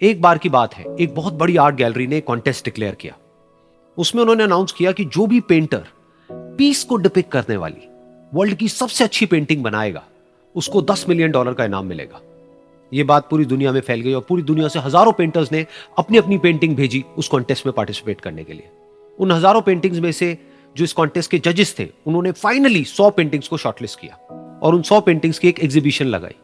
एक बार की बात है, एक बहुत बड़ी आर्ट गैलरी ने कॉन्टेस्ट डिक्लेयर किया। उसमें उन्होंने अनाउंस किया कि जो भी पेंटर पीस को डिपिक्ट करने वाली वर्ल्ड की सबसे अच्छी पेंटिंग बनाएगा, उसको $10 मिलियन का इनाम मिलेगा। यह बात पूरी दुनिया में फैल गई और पूरी दुनिया से हजारों पेंटर्स ने अपनी अपनी पेंटिंग भेजी उस कॉन्टेस्ट में पार्टिसिपेट करने के लिए। उन हजारों पेंटिंग्स में से जो इस कॉन्टेस्ट के जजेस थे, उन्होंने फाइनली 100 पेंटिंग्स को शॉर्टलिस्ट किया और उन 100 पेंटिंग्स की एक एग्जीबिशन लगाई।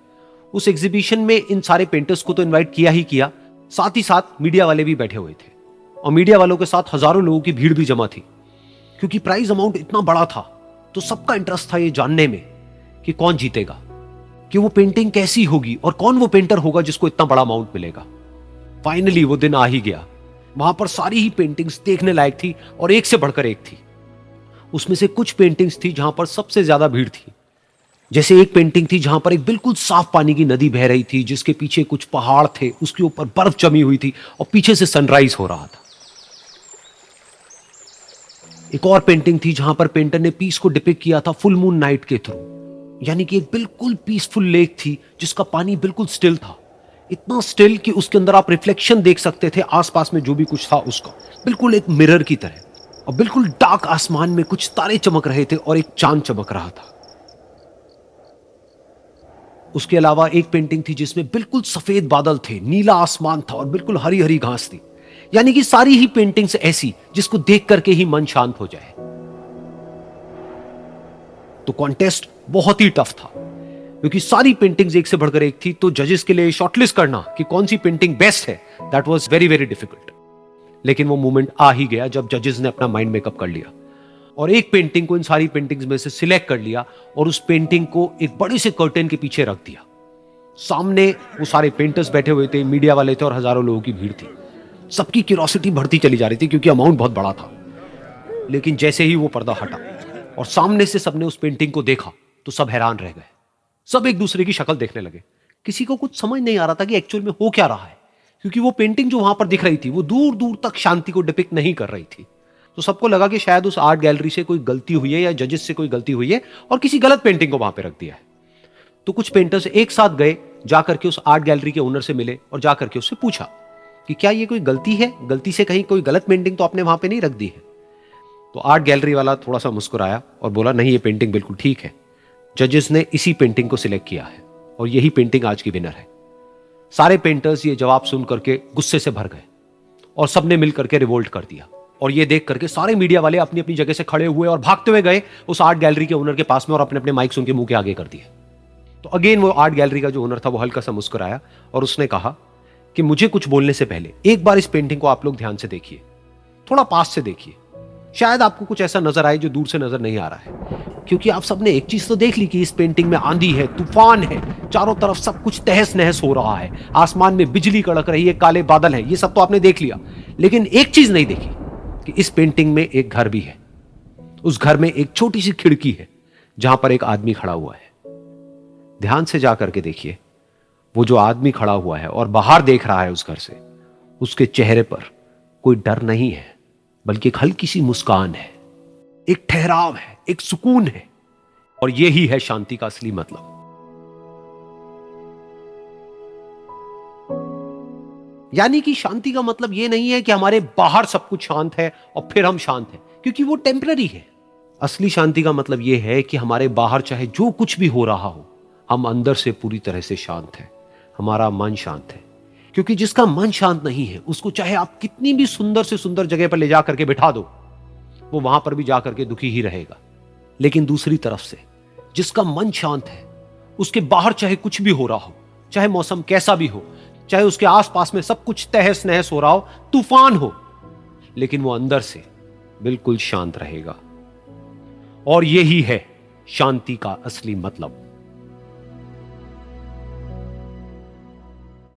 उस एग्जीबिशन में इन सारे पेंटर्स को तो इनवाइट किया ही किया, साथ ही साथ मीडिया वाले भी बैठे हुए थे और मीडिया वालों के साथ हजारों लोगों की भीड़ भी जमा थी। क्योंकि प्राइज अमाउंट इतना बड़ा था तो सबका इंटरेस्ट था ये जानने में कि कौन जीतेगा, कि वो पेंटिंग कैसी होगी और कौन वो पेंटर होगा जिसको इतना बड़ा अमाउंट मिलेगा। फाइनली वो दिन आ ही गया। वहां पर सारी ही पेंटिंग्स देखने लायक थी और एक से बढ़कर एक थी। उसमें से कुछ पेंटिंग्स थी जहां पर सबसे ज्यादा भीड़ थी। जैसे एक पेंटिंग थी जहां पर एक बिल्कुल साफ पानी की नदी बह रही थी, जिसके पीछे कुछ पहाड़ थे, उसके ऊपर बर्फ जमी हुई थी और पीछे से सनराइज हो रहा था। एक और पेंटिंग थी जहां पर पेंटर ने पीस को डिपिक्ट किया था फुल मून नाइट के थ्रू, यानी कि एक बिल्कुल पीसफुल लेक थी जिसका पानी बिल्कुल स्टिल था, इतना स्टिल कि उसके अंदर आप रिफ्लेक्शन देख सकते थे आसपास में जो भी कुछ था उसका, बिल्कुल एक मिरर की तरह। और बिल्कुल डार्क आसमान में कुछ तारे चमक रहे थे और एक चांद चमक रहा था। उसके अलावा एक पेंटिंग थी जिसमें बिल्कुल सफेद बादल थे, नीला आसमान था और बिल्कुल हरी हरी घास थी। यानी कि सारी ही पेंटिंग्स ऐसी जिसको देख करके ही मन शांत हो जाए। तो कॉन्टेस्ट बहुत ही टफ था क्योंकि सारी पेंटिंग्स एक से बढ़कर एक थी। तो जजेस के लिए शॉर्टलिस्ट करना कि कौन सी पेंटिंग बेस्ट है, that was very very difficult. लेकिन वो मोमेंट आ ही गया जब जजेस ने अपना माइंड मेकअप कर लिया और एक पेंटिंग को इन सारी पेंटिंग्स में से सिलेक्ट कर लिया और उस पेंटिंग को एक बड़े से कर्टेन के पीछे रख दिया। सामने वो सारे पेंटर्स बैठे हुए थे, मीडिया वाले थे और हजारों लोगों की भीड़ थी। सबकी क्यूरियोसिटी बढ़ती चली जा रही थी क्योंकि अमाउंट बहुत बड़ा था। लेकिन जैसे ही वो पर्दा हटा और सामने से सबने उस पेंटिंग को देखा तो सब हैरान रह गए। सब एक दूसरे की शक्ल देखने लगे। किसी को कुछ समझ नहीं आ रहा था कि एक्चुअल में हो क्या रहा है, क्योंकि वो पेंटिंग जो वहां पर दिख रही थी वो दूर दूर तक शांति को डिपिक्ट नहीं कर रही थी। तो सबको लगा कि शायद उस आर्ट गैलरी से कोई गलती हुई है या जजेस से कोई गलती हुई है और किसी गलत पेंटिंग को वहां पे रख दिया है। तो कुछ पेंटर्स एक साथ गए, जाकर के उस आर्ट गैलरी के ओनर से मिले और जाकर के उससे पूछा कि क्या ये कोई गलती है, गलती से कहीं कोई गलत पेंटिंग तो आपने वहां पे नहीं रख दी है। तो आर्ट गैलरी वाला थोड़ा सा मुस्कुराया और बोला, नहीं ये पेंटिंग बिल्कुल ठीक है, जजेस ने इसी पेंटिंग को सिलेक्ट किया है और यही पेंटिंग आज की विनर है। सारे पेंटर्स ये जवाब सुन करके गुस्से से भर गए और सबने मिल करके रिवोल्ट कर दिया। और ये देख करके सारे मीडिया वाले अपनी अपनी जगह से खड़े हुए और भागते हुए गए उस आर्ट गैलरी के ओनर के पास में और अपने अपने माइक्स उनके मुंह के आगे कर दिए। तो अगेन वो आर्ट गैलरी का जो ओनर था वो हल्का सा मुस्कुराया और उसने कहा कि मुझे कुछ बोलने से पहले एक बार इस पेंटिंग को आप लोग ध्यान से देखिए, थोड़ा पास से देखिए, शायद आपको कुछ ऐसा नजर आए जो दूर से नजर नहीं आ रहा है। क्योंकि आप सबने एक चीज तो देख ली कि इस पेंटिंग में आंधी है, तूफान है, चारों तरफ सब कुछ तहस नहस हो रहा है, आसमान में बिजली कड़क रही है, काले बादल हैं, ये सब तो आपने देख लिया। लेकिन एक चीज नहीं देखी कि इस पेंटिंग में एक घर भी है। उस घर में एक छोटी सी खिड़की है जहां पर एक आदमी खड़ा हुआ है। ध्यान से जाकर के देखिए, वो जो आदमी खड़ा हुआ है और बाहर देख रहा है उस घर से, उसके चेहरे पर कोई डर नहीं है, बल्कि एक हल्की सी मुस्कान है, एक ठहराव है, एक सुकून है। और यही है शांति का असली मतलब। यानी कि शांति का मतलब यह नहीं है कि हमारे बाहर सब कुछ शांत है और फिर हम शांत हैं, क्योंकि वो टेम्पररी है। असली शांति का मतलब यह है कि हमारे बाहर चाहे जो कुछ भी हो रहा हो, हम अंदर से पूरी तरह से शांत हैं, हमारा मन शांत है। क्योंकि जिसका मन शांत नहीं है, उसको चाहे आप कितनी भी सुंदर से सुंदर जगह पर ले जाकर के बिठा दो, वो वहां पर भी जाकर के दुखी ही रहेगा। लेकिन दूसरी तरफ से जिसका मन शांत है, उसके बाहर चाहे कुछ भी हो रहा हो, चाहे मौसम कैसा भी हो, चाहे उसके आसपास में सब कुछ तहस नहस हो रहा हो, तूफान हो, लेकिन वो अंदर से बिल्कुल शांत रहेगा। और यही है शांति का असली मतलब।